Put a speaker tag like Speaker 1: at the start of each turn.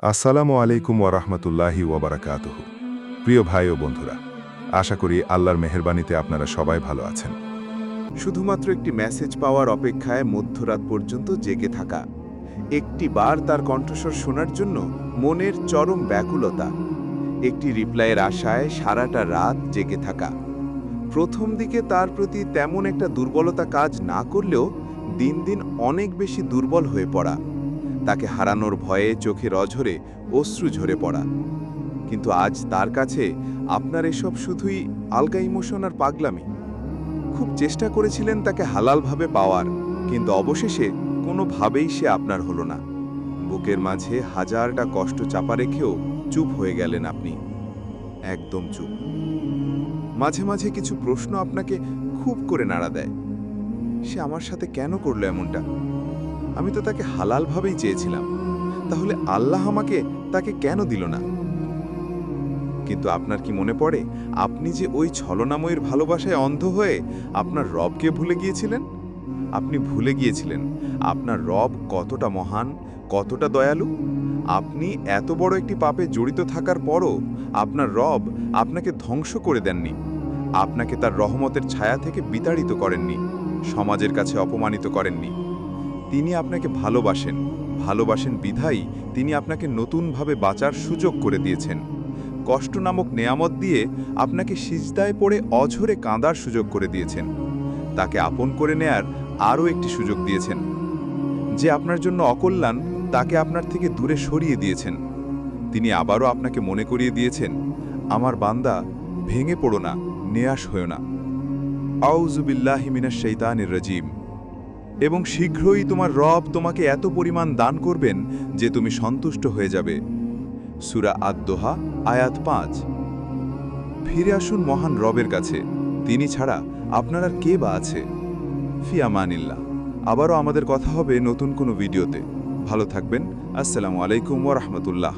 Speaker 1: আসসালামু আলাইকুম ওয়ারাহমাতুল্লাহি ওয়াবারাকাতুহু। প্রিয় ভাই ও বন্ধুরা, আশা করি আল্লাহর মেহেরবানিতে আপনারা সবাই ভালো আছেন।
Speaker 2: শুধুমাত্র একটি মেসেজ পাওয়ার অপেক্ষায় মধ্যরাত পর্যন্ত জেগে থাকা, একটি বার তার কণ্ঠস্বর শোনার জন্য মনের চরম ব্যাকুলতা, একটি রিপ্লাইয়ের আশায় সারাটা রাত জেগে থাকা। প্রথম দিকে তার প্রতি তেমন একটা দুর্বলতা কাজ না করলেও দিন দিন অনেক বেশি দুর্বল হয়ে পড়া, তাকে হারানোর ভয়ে চোখের অঝরে অশ্রু ঝরে পড়া। কিন্তু আজ তার কাছে আপনার এসব শুধুই আলগা ইমোশন আর পাগলামি। খুব চেষ্টা করেছিলেন তাকে হালালভাবে পাওয়ার, কিন্তু অবশেষে কোনোভাবেই সে আপনার হলো না। বুকের মাঝে হাজারটা কষ্ট চাপা রেখেও চুপ হয়ে গেলেন আপনি, একদম চুপ। মাঝে মাঝে কিছু প্রশ্ন আপনাকে খুব করে নাড়া দেয়। সে আমার সাথে কেন করলো এমনটা? আমি তো তাকে হালালভাবেই চেয়েছিলাম, তাহলে আল্লাহ আমাকে তাকে কেন দিল না? কিন্তু আপনার কি মনে পড়ে আপনি যে ওই ছলনাময়ীর ভালোবাসায় অন্ধ হয়ে আপনার রবকে ভুলে গিয়েছিলেন? আপনি ভুলে গিয়েছিলেন আপনার রব কতটা মহান, কতটা দয়ালু। আপনি এত বড় একটি পাপে জড়িত থাকার পরও আপনার রব আপনাকে ধ্বংস করে দেননি, আপনাকে তার রহমতের ছায়া থেকে বিতাড়িত করেননি, সমাজের কাছে অপমানিত করেননি। তিনি আপনাকে ভালোবাসেন, ভালোবাসেন বিধায়ী তিনি আপনাকে নতুনভাবে বাঁচার সুযোগ করে দিয়েছেন। কষ্ট নামক নেয়ামত দিয়ে আপনাকে সিজদায় পড়ে অঝরে কাঁদার সুযোগ করে দিয়েছেন। তাকে আপন করে নেয়ার আরও একটি সুযোগ দিয়েছেন। যে আপনার জন্য অকল্যাণ তাকে আপনার থেকে দূরে সরিয়ে দিয়েছেন। তিনি আবারও আপনাকে মনে করিয়ে দিয়েছেন, আমার বান্দা, ভেঙে পড়ো না, নিরাশ হয়ো না। আউযু বিল্লাহি মিনাশ শাইতানির রাজিম। এবং শীঘ্রই তোমার রব তোমাকে এত পরিমাণ দান করবেন যে তুমি সন্তুষ্ট হয়ে যাবে। সূরা আদ-দোহা আয়াত 5। ফিরে আসুন মহান রবের কাছে, তিনি ছাড়া আপনার আর কে বা আছে? ফি আমানিল্লাহ। আবারও আমাদের কথা হবে নতুন কোনো ভিডিওতে। ভালো থাকবেন। আসসালামু আলাইকুম ওয়া রাহমাতুল্লাহ।